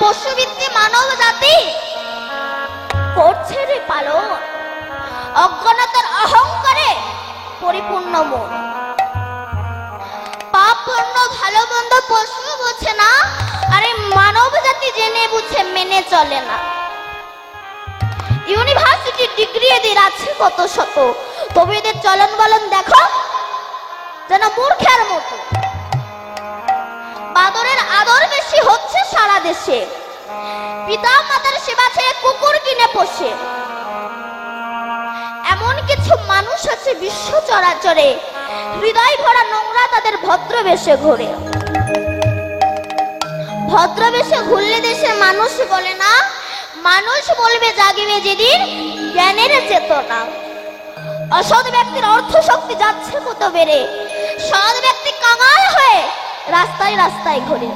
পশুভিত্তি মানব জাতি করছে রে পালন। অজ্ঞানতার অহংকারে পরিপূর্ণ মন, পাপ পূর্ণ ভালো মন্দ পশু বোঝে না, আরে মানব জাতি জেনে বুঝে মেনে চলে না। ইউনিভার্সিটি ডিগ্রি এদের আছে কত শত, তবে এদের চলন বলন দেখো যেন মূর্খের মতো। বাদরের আদর বেশি হচ্ছে সারা দেশে, পিতা মাতার সেবা ছেড়ে কুকুর কিনে পোষে। এমন কিছু মানুষ আছে বিশ্ব চরাচরে, হৃদয় ভরা নোংরা তাদের ভদ্রবেশে ঘোরে। ভদ্রবেশে ঘুরলে দেশের মানুষ বলে না, মানুষ বলবে জাগিবে যেদিন জ্ঞানের চেতনা। অসৎ ব্যক্তির অর্থ শক্তি যাচ্ছে কত বেড়ে, সৎ ব্যক্তি কাঙাল হয়ে রাস্তায় রাস্তায় ঘুরে।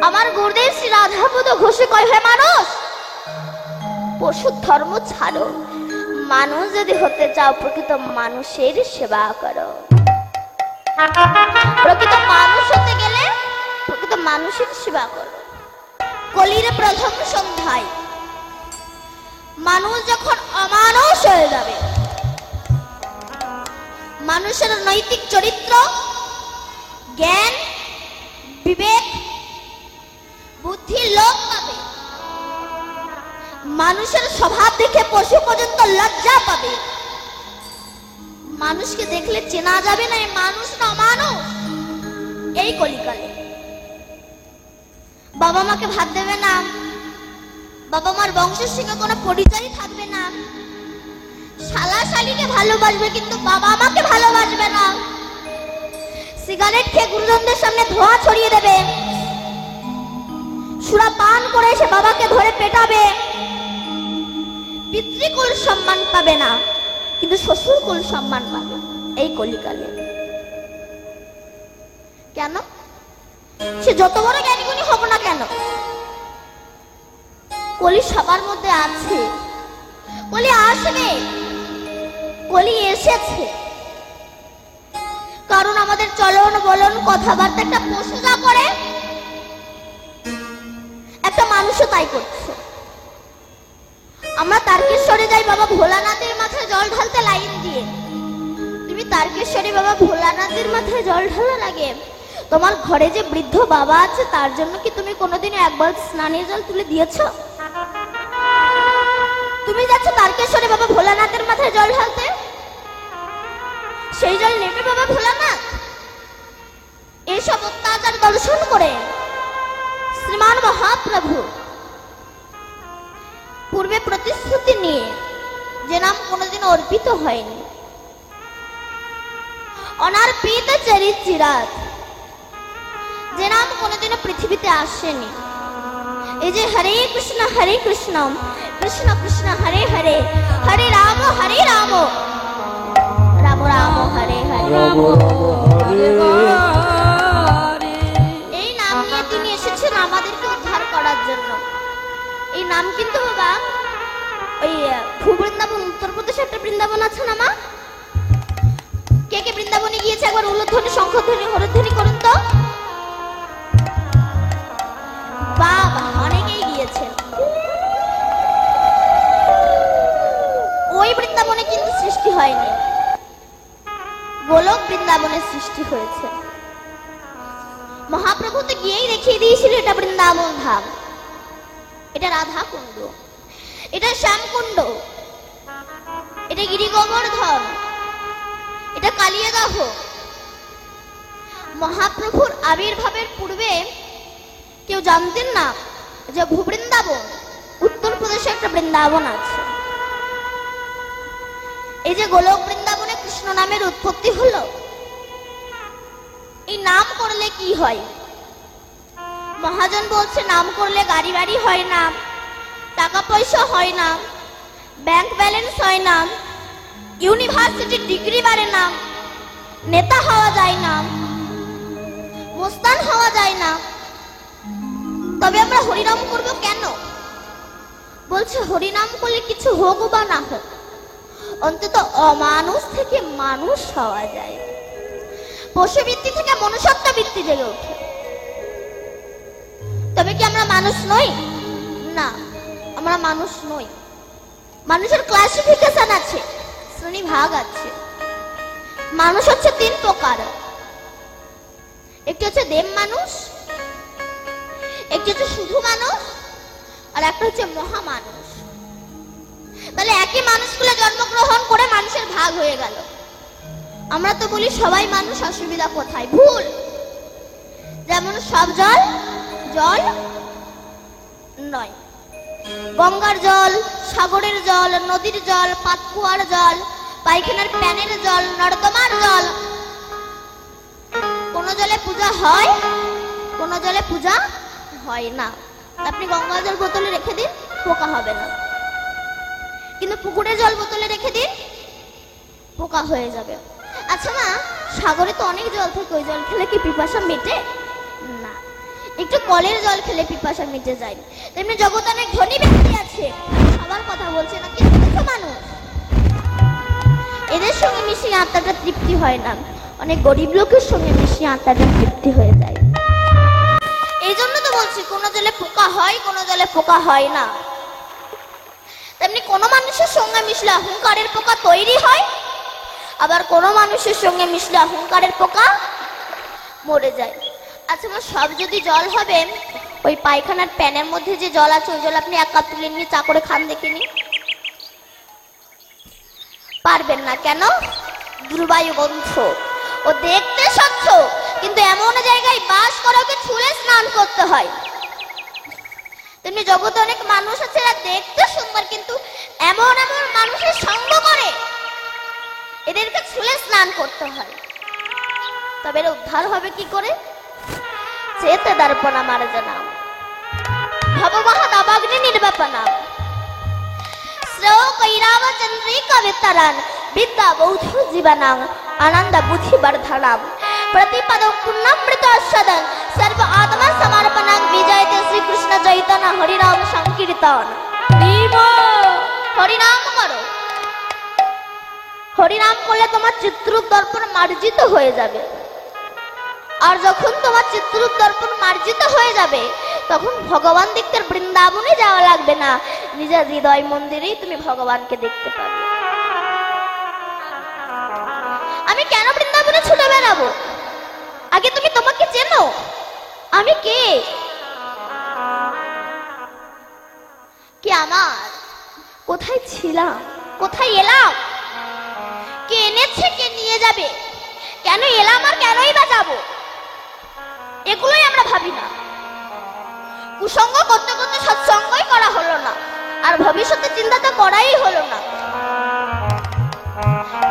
আমার গুরুদেব শ্রী রাধাপদ ঘোষে কয়, হে মানুষ, পশুর ধর্ম ছাড়ো, মানুষ যদি হতে চাও প্রকৃত মানুষের সেবা করো। প্রকৃত মানুষ হতে গেলে প্রকৃত মানুষের সেবা করো। কলির প্রথম সন্ধ্যায় মানুষ যখন অমানুষ হয়ে যাবে, মানুষের নৈতিক চরিত্র, জ্ঞান, বিবেক, বুদ্ধি লোপ পাবে। মানুষের স্বভাব দেখে পশু পর্যন্ত লজ্জা পাবে। মানুষকে দেখলে চেনা যাবে না মানুষ না অমানুষ। এই কলিকালে বাবা মাকে ভাত দেবে না, বাবা মার বংশের সঙ্গে কোনো পরিচয় থাকবে না, শালা শালিকে ভালোবাসবে কিন্তু বাবা মাকে ভালোবাসবে না। সিগারেট খেয়ে গুরুজনদের সামনে ধোঁয়া ছড়িয়ে দেবে, সুরা পান করে এসে বাবাকে ধরে পেটাবে। পিতৃকুল সম্মান পাবে না কিন্তু শ্বশুরকুল সম্মান পাবে এই কলিকালে। কেন? সে যত বড় জ্ঞানীগুণী হব না কেন, কলি সবার মধ্যে আছে, কলি আসবে, কলি এসেছে। কারণ আমাদের চলন বলন কথাবার্তা একটা পশু যা করে একটা মানুষও তাই করছে। আমরা তারকেশ্বরে যাই বাবা ভোলানাথের মাথায় জল ঢালতে লাইন দিয়ে, তুমি তারকেশ্বরে বাবা ভোলানাথের মাথায় জল ঢালা লাগে। তোমার ঘরে যে বৃদ্ধ বাবা আছে তার জন্য কি তুমি কোনোদিনও একবার স্নানের জল তুলে দিয়েছ? তুমি যাচ্ছ তারকেশ্বরে বাবা ভোলানাথের মাথায় জল ঢালতে, সেই জল নেবে বাবা ভোলানাথ? এইসব অত্যাচার দর্শন করে শ্রীমান মহাপ্রভু পূর্বে প্রতিশ্রুতি নিয়ে যে নাম কোনোদিন অর্পিত হয়নি, অনার্পিত চরিচিরাত, যে নাম কোনোদিনও পৃথিবীতে আসেনি। এই যে হরে কৃষ্ণ কৃষ্ণ কৃষ্ণ হরে হরে, হরে রাম রাম রাম হরে হরে। এই নাম নিয়ে তিনি এসেছেন আমাদেরকে উদ্ধার করার জন্য। এই নাম কিন্তু বাবা ওই ভূবৃন্দাবন, উত্তরপ্রদেশে একটা বৃন্দাবন আছে না মা? কে কে বৃন্দাবনে গিয়েছে একবার উলুধ্বনি শঙ্খধ্বনি হরধ্বনি করুন তো। বাবা অনেকেই গিয়েছে। ওই বৃন্দাবনে কিন্তু সৃষ্টি হয়নি, গোলক বৃন্দাবনের সৃষ্টি হয়েছে। মহাপ্রভু তো গিয়েই দেখিয়ে দিয়েছিল এটা বৃন্দাবন ধাম, এটা রাধা কুণ্ড, এটা শ্যামকুণ্ড, এটা গিরি গোবর্ধন, এটা কালিয়াদহ। মহাপ্রভুর আবির্ভাবের পূর্বে কেউ জানতেন না যে ভূবৃন্দাবন উত্তরপ্রদেশে একটা বৃন্দাবন আছে। এই যে গোলক বৃন্দাবনে কৃষ্ণ নামের উৎপত্তি হলো, এই নাম করলে কি হয়? মহাজন বলছে নাম করলে গাড়ি বাড়ি হয় না, টাকা পয়সা হয় না, ব্যাংক ব্যালেন্স হয় না, ইউনিভার্সিটি ডিগ্রি বাড়ে না, নেতা হওয়া যায় না, মোস্তান হওয়া যায় না। তবে আমরা হরিনাম করব কেন? বলছে হরিনাম করলে কিছু হোক বা না হোক, অন্তত অমানুষ থেকে মানুষ হওয়া যায়, পশুবৃত্তি থেকে মনুষ্যত্ব বৃত্তি জেগে ওঠে। তবে কি আমরা মানুষ নই? না, আমরা মানুষ নই। মানুষের ক্লাসিফিকেশন আছে, শ্রেণী ভাগ আছে। মানুষ হচ্ছে তিন প্রকার। একটি হচ্ছে দেব মানুষ, একটি হচ্ছে শুধু মানুষ, আর একটা হচ্ছে মহামানুষ। তাহলে একই মানুষগুলো জন্মগ্রহণ করে মানুষের ভাগ হয়ে গেল। আমরা তো বলি সবাই মানুষ, অসুবিধা কোথায়? ভুল। যেমন সব জল জল নয়। গঙ্গার জল, সাগরের জল, নদীর জল, পাতকুয়ার জল, পায়খানার প্যানের জল, নর্দমার জল, কোন জলে পূজা হয়, কোন জলে পূজা হয় না। আপনি গঙ্গার জল বোতলে রেখে দিন, পোকা হবে না। কিন্তু পুকুরের জল বোতলে রেখে দিন, পোকা হয়ে যাবে। আচ্ছা না, সাগরে তো অনেক জল থাকে, ওই জল খেলে কি পিপাসা মেটে? না। একটু কলের জল খেলে পিপাসা মিটে যায়। তেমনি জগতে অনেক ধনী ব্যক্তি আছে, সবার কথা বলছে না, কিন্তু মানুষ, এদের সঙ্গে মিশিয়ে আত্মাটা তৃপ্তি হয় না। অনেক গরিব লোকের সঙ্গে মিশিয়ে আত্মাটা তৃপ্তি হয়ে যায়। এই জন্য তো বলছি, কোনো জলে পোকা হয়, কোনো জলে পোকা হয় না। তেমনি কোনো মানুষের সঙ্গে মিশলে অহংকারের পোকা তৈরি হয়, আবার কোনো মানুষের সঙ্গে মিশলে অহংকারের পোকা মরে যায়। আচ্ছা, সব যদি জল হবে, ওই পায়খানার প্যানের মধ্যে যে জল আছে, ওই জল আপনি একা তুলে নিয়ে চা করে খান দেখিনি? পারবেন না। কেন? দুর্বায়ু গন্ধ। ও দেখতে স্বচ্ছ, কিন্তু এমন জায়গায় বাস করে ওকে ছুঁড়ে স্নান করতে হয়। তেমনি জগতে অনেক মানুষ আছে, এরা দেখতে সুন্দর, কিন্তু এমন এমন মানুষের সঙ্গ করে এদেরকে ছুঁড়ে স্নান করতে হয়। তবে এর উদ্ধার হবে কি করে? চেতে দর্পণা মার্জনা ভবমহদাবাগ্নি নির্বাপনা শ্রেয় কৈরাব চন্দ্রিকা বিতরণ বিদ্যা বৌদ্ধ জীবনাং আনন্দ বুদ্ধি বর্ধনাম প্রতিপদং পুণ্যমৃত সদন সর্ব আত্মা সমর্পণং বিজয়তে শ্রীকৃষ্ণ চৈতন্য হরিনাম সংকীর্তন। হরিনাম করো। হরিনাম করলে তোমার চিত্ররূপ দর্পণ মার্জিত হয়ে যাবে। আর যখন তোমার চিত্ররূপ দর্পণ মার্জিত হয়ে যাবে, তখন ভগবান দেখতে বৃন্দাবনে যাওয়া লাগবে না, নিজের হৃদয় মন্দিরেই তুমি ভগবানকে দেখতে পাবে। আমি কেন বৃন্দাবনে ছুটে বেড়াবো? আগে তুমি তোমাকে চেনো, আমি কে? কি আমার? কোথায় ছিলাম? কোথায় এলাম? কে এনেছে, কে নিয়ে যাবে? কেন এলাম আর কেনই বা যাবো? এগুলোই আমরা ভাবি না। কুসঙ্গ করতে করতে সৎসঙ্গই করা হলো না, আর ভবিষ্যতে চিন্তা তো করাই হলো না।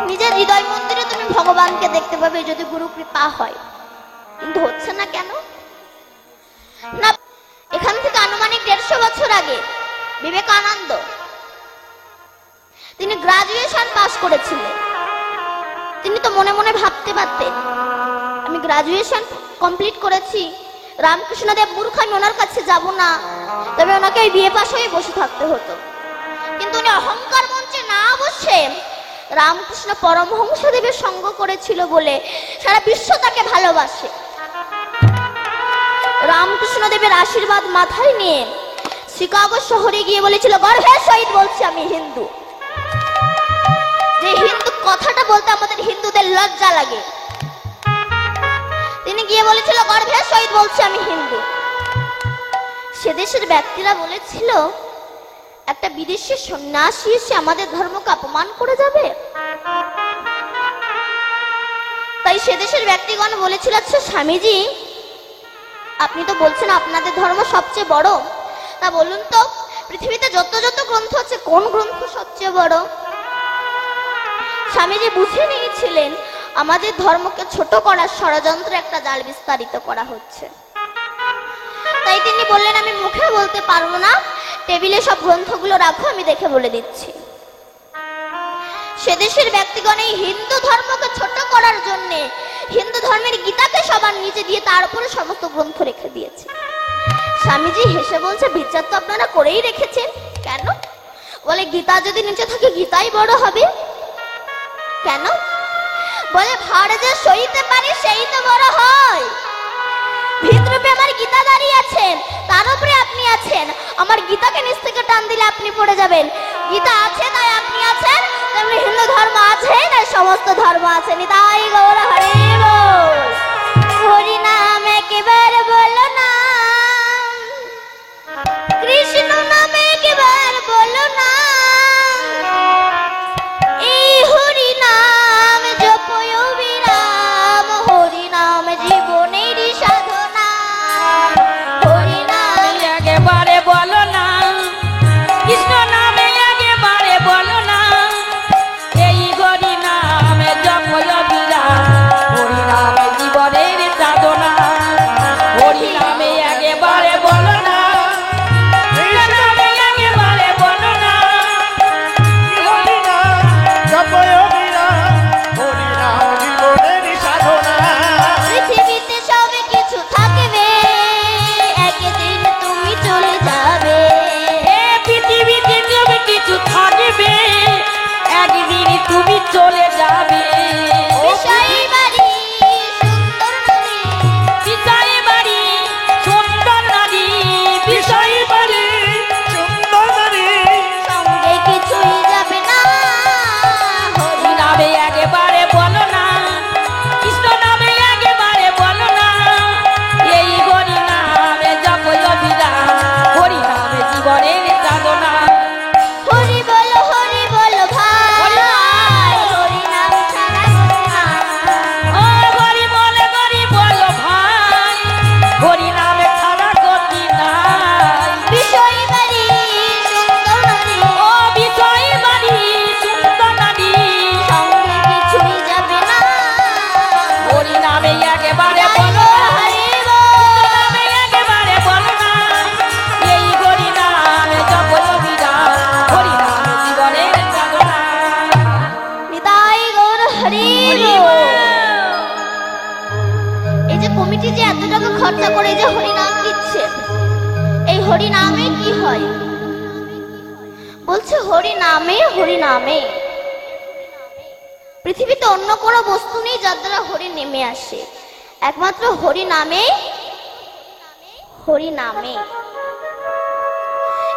নিজের হৃদয় মন্দিরে তুমি ভগবানকে দেখতে পাবে যদি গুরু কৃপা হয়, কিন্তু হচ্ছে না কেন? না, এখান থেকে আনুমানিক 150 বছর আগে বিবেকানন্দ তিনি গ্রাজুয়েশন পাস করেছিলেন। তিনি তো মনে মনে ভাবতে পারতেন, আমি গ্রাজুয়েশন কমপ্লিট করেছি, রামকৃষ্ণদেব মূর্খ, আমি ওনার কাছে যাব না। তবে ওনাকে ওই বিয়ে পাশ হয়ে বসে থাকতে হতো। কিন্তু উনি অহংকার মঞ্চে না বসে রামকৃষ্ণ পরমহংসদেবের সঙ্গ করেছিল বলে সারা বিশ্ব তাকে ভালোবাসে। রামকৃষ্ণদেবের আশীর্বাদ মাথায় নিয়ে শিকাগো শহরে গিয়ে বলেছিল, গর্বের সহিত বলছি আমি হিন্দু। যে হিন্দু কথাটা বলতে আমাদের হিন্দুদের লজ্জা লাগে, তিনি গিয়ে বলেছিল, গর্বের সহিত বলছি আমি হিন্দু। সে দেশের ব্যক্তিরা বলেছিল, একটা বিদেশি সন্ন্যাসী এসে আমাদের ধর্মকে অপমান করে যাবে। তাই সে দেশের ব্যক্তিগণ বলেছিল, আচ্ছা স্বামীজি, আপনি তো বলছেন আপনাদের ধর্ম সবচেয়ে বড়, তা বলুন তো পৃথিবীতে যত যত গ্রন্থ আছে কোন গ্রন্থ সবচেয়ে বড়? স্বামীজি বুঝে নিয়েছিলেন আমাদের ধর্মকে ছোট করার ষড়যন্ত্র একটা জাল বিস্তারিত করা হচ্ছে। তাই তিনি বললেন, আমি মুখে বলতে পারবো না, টেবিলে সব গ্রন্থগুলো রাখো, আমি দেখে বলে দিচ্ছি। সে দেশের ব্যক্তিগণ এই হিন্দু ধর্মকে ছোট করার জন্য হিন্দু ধর্মের গীতাকে সবার নিচে দিয়ে তার উপরে সমস্ত গ্রন্থ রেখে দিয়েছে। স্বামীজি হেসে বলছে, বিচার তো আপনারা করেই রেখেছেন। কেন? বলে, গীতা যদি নিচে থাকে গীতাই বড় হবে। কেন? বলে, ভার যে সইতে পারে সেই তো বড় হয়। ভিতরূপে আমার গীতা দাঁড়িয়ে আছেন, তার উপরে আপনি আছেন। আমার গীতাকে নিচ থেকে টান দিলে আপনি পড়ে যাবেন। গীতা আছে তাই আপনি আছেন, তেমনি হিন্দু ধর্ম আছে তাই সমস্ত ধর্ম আছে। নিতাই গৌর হরি বল। হরি নাম একবার বলো না, কৃষ্ণ নাম একবার বলো না, এই হরি নাম জপয় বিরাম, হরি নাম জীবনের সাধনা। হরি নাম একেবারে বলো না, কৃষ্ণ নামে একেবারে বলো না, এই হরি নামে জপয় বিরাম, হরি নামে জীবনের সাধনা। হরি নামে একেবারে বলো না, কৃষ্ণ নামে একেবারে বলো না, হরি নাম জপয় বিরাম, হরি নাম জীবনের সাধনা। পৃথিবীতে সব কিছু থাকবে, একদিন তুমি চলে যাবে। এ পৃথিবীতে সব কিছু থাকবে, একদিন তুমি চলে যাবে। বিষয় বাড়ি সুন্দর নারী, বিষয় বাড়ি সুন্দর নারী, বিষয় বাড়ি সুন্দর নারী, সঙ্গে কিছুই যাবে না। হরি নামে একেবারে বলো না, কৃষ্ণ নামে একেবারে বলো না, এই হরি নামে জপয় বিরাম, হরি নামে জীবনের সাধনা। হরি বলো ভাই, হরি নাম ছাড়া গতি নাই। ও হরি বলে বলো ভাই, হরি নামে ছাড়া গতি নাই। বিষয় বাড়ি সুন্দর নারী, ও বিষয় বাড়ি সুন্দর নারী, সঙ্গে কিছুই যাবে না। হরি নামে একেবারে জয় বলো গো না, হরি কৃষ্ণ বল। নামে একেবারে বলো না, এই হরি নামে জপয় বিরাম, হরি নামে জীবনের সাধনা। নিতাই গৌর হরি বল। এই যে কমিটি যে এত টাকা খরচা করে যে হরিনাম দিচ্ছে, এই হরিনামে কি হয়? বলছে হরিনামে, হরিনামে। পৃথিবীতে অন্য কোনো বস্তু নেই যার দ্বারা হরি নেমে আসে, একমাত্র হরিনামে, হরিনামে।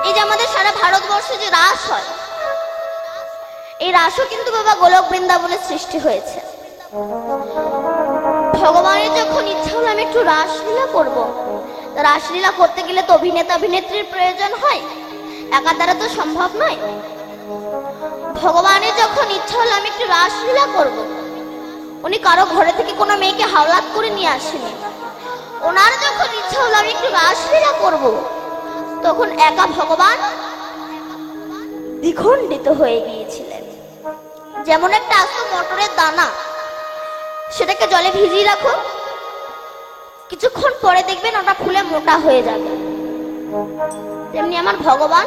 এই যে আমাদের সারা ভারতবর্ষে যে রাস হয়, এই রাসও কিন্তু বাবা গোলক বৃন্দাবনের সৃষ্টি হয়েছে। ভগবানের যখন ইচ্ছা হলো আমি একটু রাসলীলা করব, তা রাসলীলা করতে গেলে তো অভিনেতা অভিনেত্রীর প্রয়োজন হয়, একা দ্বারা তো সম্ভব নয়। ভগবানের যখন ইচ্ছা হলো আমি একটু রাসলীলা করব, উনি কারো ঘরে থেকে কোনো মেয়েকে হাওলাত করে নিয়ে আসেনি। ওনার যখন ইচ্ছা হলো আমি একটু রাসলীলা করব, তখন একা ভগবান দ্বিখণ্ডিত হয়ে গিয়েছিলেন। যেমন একটা আস্ত মটরের দানা, সেটাকে জলে ভিজিয়ে রাখো, কিছুক্ষণ পরে দেখবেন ওটা ফুলে মোটা হয়ে যাবে। তেমনি আমার ভগবান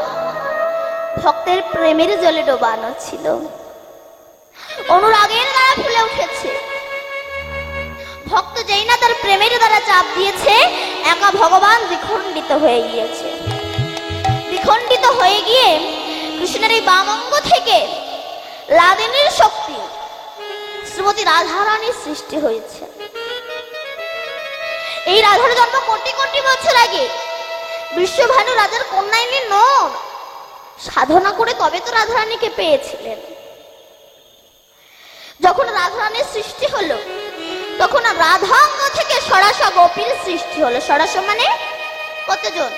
ভক্তের প্রেমের জলে ডোবানো ছিল, অনুরাগের দ্বারা ফুলে উঠেছে। ভক্ত যেই না তার প্রেমের দ্বারা চাপ দিয়েছে, একা ভগবান দ্বিখণ্ডিত হয়ে গিয়েছে। দ্বিখণ্ডিত হয়ে গিয়ে কৃষ্ণের এই বাম অঙ্গ থেকে লাদেনের শক্তি শ্রীমতী রাধারানীর সৃষ্টি হয়েছে। এই রাধার জন্ম কোটি কোটি বছর আগে বিশ্বভানু রাজার কন্যা ইনি নন, সাধনা করে তবে তো রাধারানীকে পেয়েছিলেন। যখন রাধারানীর সৃষ্টি হলো, তখন রাধাঙ্গ থেকে সরাসা গোপীর সৃষ্টি হলো। সরাসা মানে কতজন?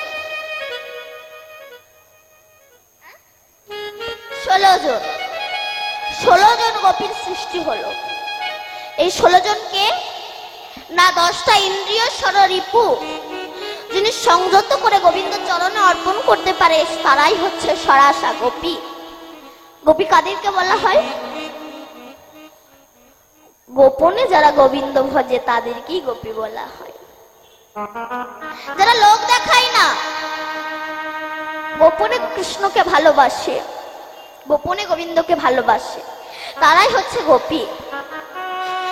16 জন। 16 জন গোপীর সৃষ্টি হলো। এই 16 জনকে না 10টা ইন্দ্রিয় ষড়রিপু যিনি সংযত করে গোবিন্দ চরণে অর্পণ করতে পারে, তারাই হচ্ছে সরাসা গোপী। গোপী কাদেরকে বলা হয়? গোপনে যারা গোবিন্দ ভজে তাদেরকেই গোপী বলা হয়। যারা লোক দেখায় না, গোপনে কৃষ্ণকে ভালোবাসে, গোপনে গোবিন্দকে ভালোবাসে, তারাই হচ্ছে গোপী।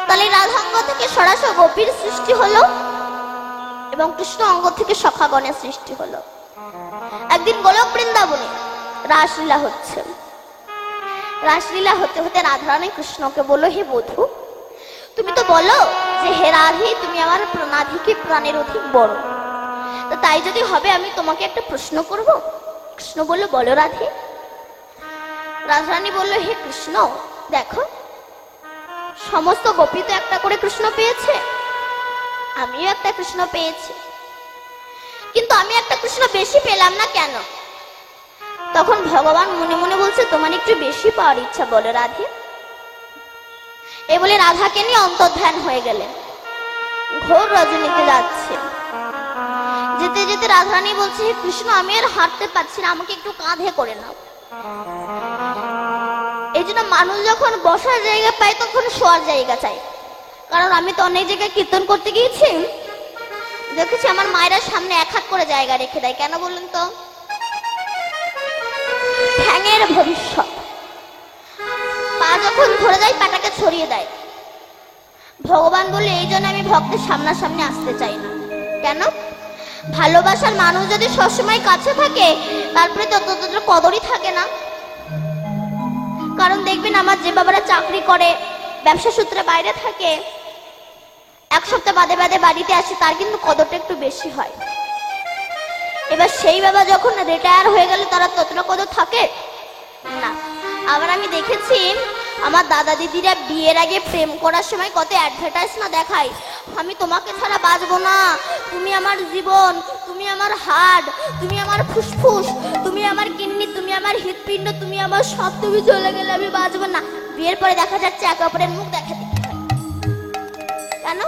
তাহলে রাধাঙ্গ থেকে সরাসরি গোপীর সৃষ্টি হলো এবং কৃষ্ণ অঙ্গ থেকে সখাগণের সৃষ্টি হলো। একদিন গোলক বৃন্দাবনে রাসলীলা হচ্ছে। রাসলীলা হতে হতে রাধারানী কৃষ্ণকে বলল, হে বধূ, তুমি তো বলো যে হে রাধে, তুমি আমার প্রাণাধিকে প্রাণের অধিক বড়। তো তাই যদি হবে আমি তোমাকে একটা প্রশ্ন করব। কৃষ্ণ বলল, বলো রাধে। রাধারানী বলল, হে কৃষ্ণ, দেখো সমস্ত গোপী তো একটা করে কৃষ্ণ পেয়েছে, আমিও একটা কৃষ্ণ পেয়েছি, কিন্তু আমি একটা কৃষ্ণ বেশি পেলাম না কেন? তখন ভগবান মনে মনে বলছে, তোমার একটু বেশি পাওয়ার ইচ্ছা বলো রাধে। এ বলে রাধাকে নিয়ে অন্তর্ধান হয়ে গেলেন। ঘোর রজনীতে যাচ্ছে, যেতে যেতে রাধারানী বলছে, হে কৃষ্ণ, আমি আর হাঁটতে পারছি না, আমাকে একটু কাঁধে করে নাও। এই জন্য মানুষ যখন বসার জায়গা পায় তখন শোয়ার জায়গা চাই। কারণ আমি তো অনেক জায়গায় কীর্তন করতে গিয়েছি, দেখেছি আমার মায়েরা সামনে এক হাত করে জায়গা রেখে দেয়। কেন বলুন তো? ঠ্যাঙের ভবিষ্যৎ। পা যখন ধরে যায় পাটাকে ছড়িয়ে দেয়। ভগবান বলে, এই জন্য আমি ভক্তের সামনাসামনি আসতে চাই না। কেন? ভালোবাসার মানুষ যদি সবসময় কাছে থাকে তারপরে ততটা কদরই থাকে না। কারণ দেখবেন আমার যে বাবারা চাকরি করে, ব্যবসা সূত্রে বাইরে থাকে, এক সপ্তাহ বাদে বাদে বাড়িতে আসে, তার কিন্তু কদরটা একটু বেশি হয়। এবার সেই বাবা যখন রিটায়ার হয়ে গেল তারা ততটা কদর থাকে না। আবার আমি দেখেছি আমার দাদা দিদিরা বিয়ের আগে প্রেম করার সময় কত অ্যাডভার্টাইজ না দেখায়, আমি তোমাকে ছাড়া বাঁচবো না, তুমি আমার জীবন, তুমি আমার হাড়, তুমি আমার ফুসফুস, তুমি আমার কিডনি, তুমি আমার হৃৎপিণ্ড, তুমি আমার সব, তুমি চলে গেলে আমি বাঁচবো না। বিয়ের পরে দেখা যাচ্ছে একে অপরের মুখ দেখা দেখতে হয়। কেন?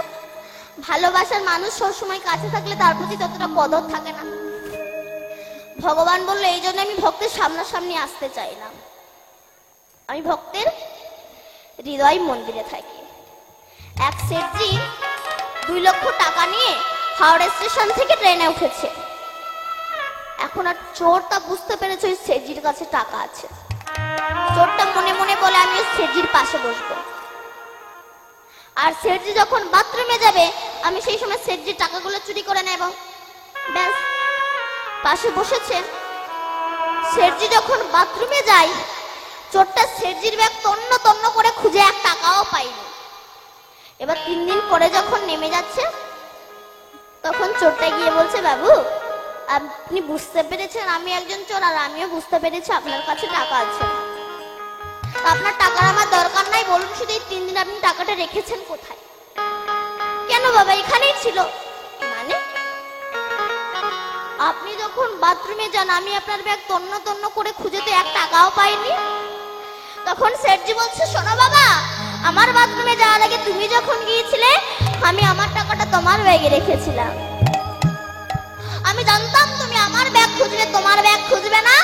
ভালোবাসার মানুষ সবসময় কাছে থাকলে তার প্রতি ততটা কদর থাকে না। ভগবান বললো, এই জন্য আমি ভক্তের সামনাসামনি আসতে চাই না, আমি ভক্তের হৃদয় মন্দিরে থাকি। এক শেঠজি 2 লক্ষ টাকা নিয়ে হাওড়া স্টেশন থেকে ট্রেনে উঠেছে। এখন আর চোরটা বুঝতে পেরেছে ওই শেঠজির কাছে টাকা আছে। চোরটা মনে মনে বলে, আমি ওই শেঠজির পাশে বসবো। আর শেঠজি যখন বাথরুমে যাবে আমি সেই সময় শেঠজির টাকাগুলো চুরি করে নেব। ব্যাস, পাশে বসেছে। শেঠজি যখন বাথরুমে যায়, চোরটা শেঠজির ব্যাগ তন্ন তন্ন করে খুঁজে 1 টাকাও পায়নি। এবার 3 দিন পরে যখন নেমে যাচ্ছে তখন চোরটা গিয়ে বলছে, বাবু আপনি বুঝতে পেরেছেন আমি একজন চোর, আর আমিও বুঝতে পেরেছি আপনার কাছে টাকা আছে। আপনার টাকার আমার দরকার নাই, বলুন শুধু এই 3 দিন আপনি টাকাটা রেখেছেন কোথায়? কেন বাবা, এখানেই ছিল। মানে আপনি যখন বাথরুমে যান আমি আপনার ব্যাগ তন্ন তন্ন করে খুঁজে তো 1 টাকাও পাইনি। তখন শেঠজি বলছে, শোনো বাবা, আমার বাথরুমে যাওয়ার আগে তুমি যখন গিয়েছিলে আমি আমার টাকাটা তোমার ব্যাগে রেখেছিলাম। আমি জানতাম তুমি আমার ব্যাগ খুঁজলে, তোমার ব্যাগ খুঁজবে না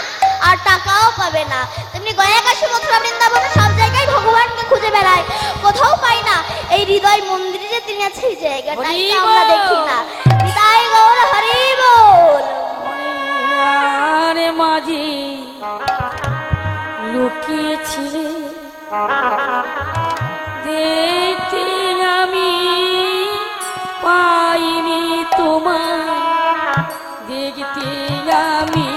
আর টাকাও পাবে না। তেমনি গয়া কাশী মথুরা বৃন্দাবন সব জায়গায় ভগবানকে খুঁজে বেড়ায়, কোথাও পাই না। এই হৃদয় মন্দিরে যে তিনি আছে এই জায়গাটাই আমরা দেখি না। নিতাই গৌর হরি বল। আরে মাঝি লুকিয়েছিলে দেখতে আমি পাইনি তোমার, দেখতে আমি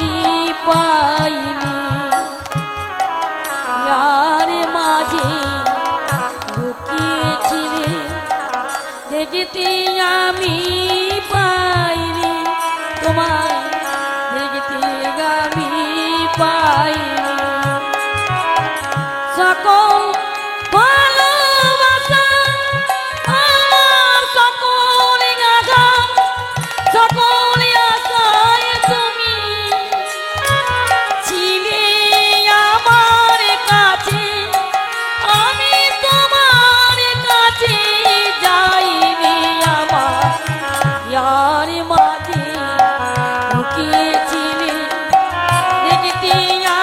পাইনি। আরে মাঝি লুকিয়েছিলে দেখতে আমি পাইনি তোমার, দেখতে আমি পাইনি। সকল ভালোবাসা আমার, সকল আশা, সকল আশায় তুমি ছিলে আমার কাছে, আমি তোমার কাছে যাইনি। আমার ইয়ার মাঝে লুকিয়েছিলে দেখতে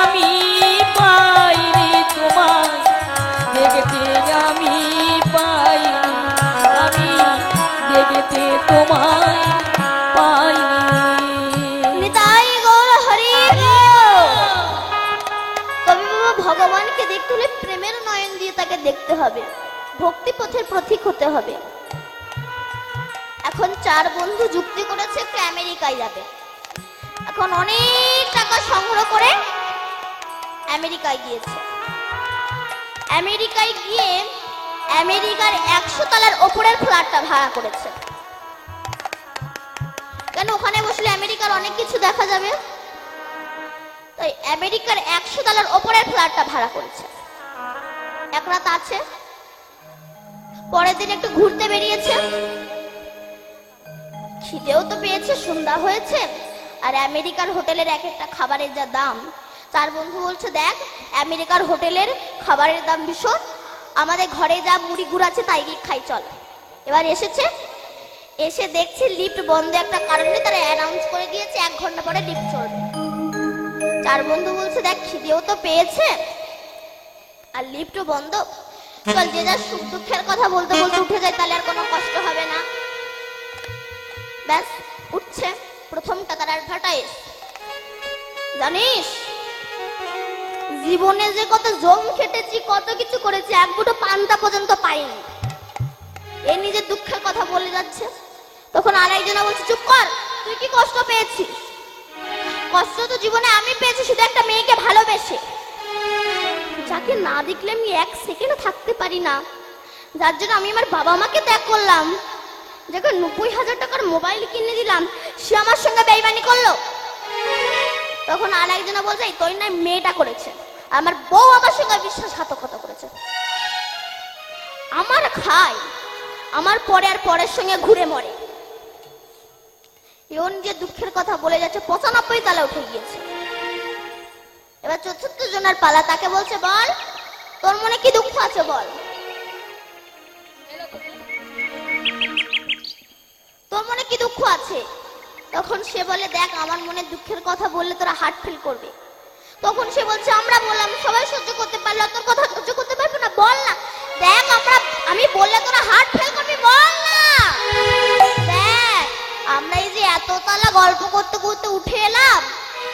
আমি পাইনি তোমার, দেখতে আমি পাইনি, আমি দেখতে তোমায় পাইনি। নিতাই গৌর হরি বল। তবে বাবা, ভগবানকে দেখতে হলে প্রেমের নয়ন দিয়ে তাকে দেখতে হবে, ভক্তি পথের প্রতীক হতে হবে। এখন 4 বন্ধু যুক্তি করেছে একটু আমেরিকায় যাবে। এখন অনেক টাকা সংগ্রহ করে আমেরিকায় গিয়েছে। আমেরিকায় গিয়ে আমেরিকার 100 তলার ওপরের ফ্ল্যাটটা ভাড়া করেছে। কেন? ওখানে বসলে আমেরিকার অনেক কিছু দেখা যাবে, তাই আমেরিকার 100 তলার ওপরের ফ্ল্যাটটা ভাড়া করেছে। এক রাত আছে, পরের দিন একটু ঘুরতে বেরিয়েছে, খিদেও তো পেয়েছে, সন্ধ্যা হয়েছে, আর আমেরিকার হোটেলের এক একটা খাবারের যা দাম, তার বন্ধু বলছে দেখ আমেরিকার হোটেলের খাবারের দাম ভীষণ, আমাদের ঘরে যা মুড়ি গুড় আছে তাই খাই চল। এবার এসেছে, এসে দেখছে লিফট বন্ধ একটা কারণে, তারা অ্যানাউন্স করে দিয়েছে 1 ঘন্টা পরে লিফট চলবে। চার বন্ধু বলছে দেখ খিদেও তো পেয়েছে আর লিফটও বন্ধ, চল যে যার সুখ দুঃখের কথা বলতে বলতে উঠে যায়, তাহলে আর কোনো কষ্ট হবে না। ব্যাস উঠছে, প্রথমটা তার অ্যাডভার্টাইজ। জানিস জীবনে যে কত জম খেটেছি, কত কিছু করেছি, এক মুঠো পান্তা পর্যন্ত পাইনি, এ নিজের দুঃখের কথা বলে যাচ্ছে। তখন আরেকজনা বলছে চুপ কর, তুই কি কষ্ট পেয়েছিস? কষ্ট তো জীবনে আমি পেয়েছি, শুধু একটা মেয়েকে ভালোবেসে, যাকে না দেখলে আমি 1 সেকেন্ড থাকতে পারি না, যার জন্য আমি আমার বাবা মাকে ত্যাগ করলাম, যাকে 90,000 টাকার মোবাইল কিনে দিলাম, সে আমার সঙ্গে বেইমানি করলো। তখন আরেকজনা বলছে তোর না মেয়েটা করেছে, আমার বউ আমার সঙ্গে বিশ্বাসঘাতকতা করেছে, আমার খায়, আমার পরে আর পরের সঙ্গে ঘুরে মরে। এমন যে দুঃখের কথা বলে যাচ্ছে, 95 তলা উঠে গিয়েছে। এবার 74 জনের পালা, তাকে বলছে বল তোর মনে কি দুঃখ আছে বল, তোর মনে কি দুঃখ আছে? তখন সে বলে দেখ আমার মনে দুঃখের কথা বললে তোরা হার্ট ফিল করবে। তখন সে বলছে আমরা বললাম সবাই সহ্য করতে পারলো, তোর কথা সহ্য করতে পারবে না, বল না। দেখ আমি বললে তোরা হার্ট ফিল করবি, বল না। দেখ আমরা এই যে এত তালা গল্প করতে করতে উঠে এলাম,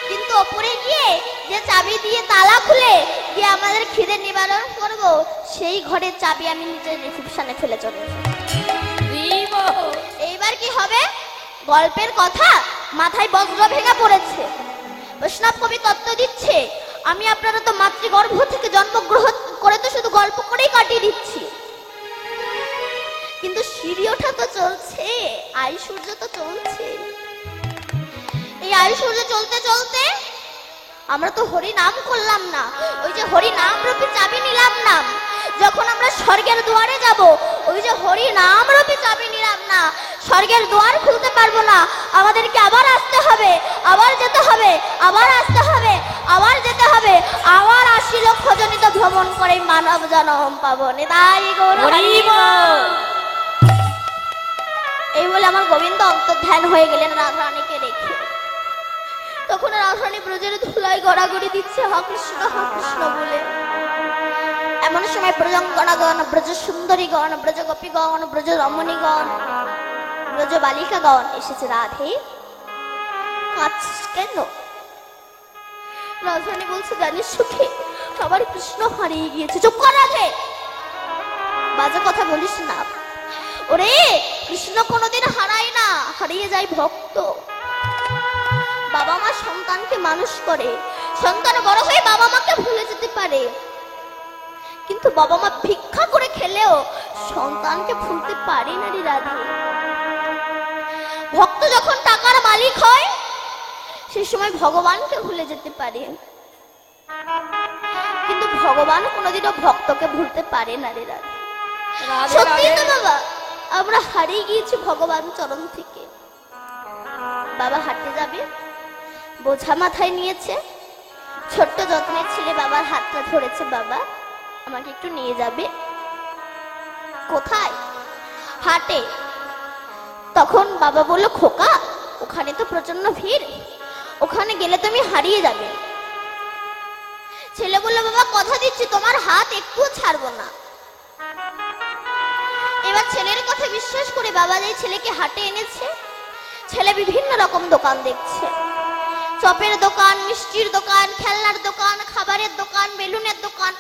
কিন্তু ওপরে গিয়ে যে চাবি দিয়ে তালা খুলে গিয়ে আমাদের খিদে নিবারণ করব, সেই ঘরের চাবি আমি নিজের রিসেপশনে ফেলে চলে এসেছি। এইবার কি হবে? গল্পের কথা মাথায় বজ্র ভেঙে পড়েছে। বৈষ্ণব কবি তত্ত্ব দিচ্ছে আমি আপনারা তো মাতৃগর্ভ থেকে জন্মগ্রহণ করে তো শুধু গল্প করেই কাটিয়ে দিচ্ছি, কিন্তু সিঁড়ি ওঠা তো চলছে, আয়ু সূর্য তো চলছে। এই আয়ু সূর্য চলতে চলতে আমরা তো হরি নাম করলাম না, ওই যে হরি নাম রূপী চাবি নিলাম না। যখন আমরা স্বর্গের দুয়ারে যাব, ওই যে হরি নাম রূপী চাবি নিলাম না, স্বর্গের দুয়ার খুলতে পারবো না, আমাদেরকে আবার আসতে হবে, আবার যেতে হবে, আবার আসতে হবে, আবার যেতে হবে, আবার 80 লক্ষ জনিত ভ্রমণ করে মানব জন্ম পাবো। নিতাই গৌর হরি বল। এই বলে আমার গোবিন্দ অন্তর্ধান হয়ে গেলেন রাধারানীকে রেখে। তখন রাধারানী ব্রজের ধুলায় গড়াগড়ি দিচ্ছে হা কৃষ্ণ বলে। এমন সময় ব্রজঙ্গনাগণ, ব্রজ সুন্দরীগণ, ব্রজ গোপীগণ, ব্রজ রমণীগণ, ব্রজ বালিকাগণ এসেছে। রাধে কাঁদছিস কেন? রাধারানী বলছে জানিস সুখে সবার কৃষ্ণ হারিয়ে গিয়েছে। চুপ কর রাধে, বাজে কথা বলিস না। ওরে কৃষ্ণ কোনোদিন হারায় না, হারিয়ে যায় ভক্ত। বাবা মা সন্তানকে মানুষ করে, সন্তান বড় হয়ে বাবা মাকে ভুলে যেতে পারে, কিন্তু বাবা মা ভিক্ষা করে খেলেও সন্তানকে ভুলতে পারে না রে রাধে। ভক্ত যখন টাকার মালিক হয় সেই সময় ভগবানকে ভুলে যেতে পারে, কিন্তু ভগবান কোনোদিনও ভক্তকে ভুলতে পারে না রে রাধে। সত্যি তো বাবা, আমরা হারিয়ে গিয়েছি ভগবান চরণ থেকে। বাবা হাঁটতে যাবে, বোঝা মাথায় নিয়েছে, ছোট্ট যত্নের ছেলে বাবার হাতটা ধরেছে, বাবা আমাকে একটু নিয়ে যাবে। কোথায়? হাটে। তখন বাবা বলল খোকা ওখানে তো প্রচন্ড ভিড়, ওখানে গেলে তুমি হারিয়ে যাবে। ছেলে বলল বাবা কথা দিচ্ছি তোমার হাত একটুও ছাড়বো না। এবার ছেলের কথা বিশ্বাস করে বাবা যে ছেলেকে হাটে এনেছে, ছেলে বিভিন্ন রকম দোকান দেখছে, চপের দোকান, মিষ্টির দোকান, খেলনার দোকান, খাবারের দোকান, বেলুনের দোকান,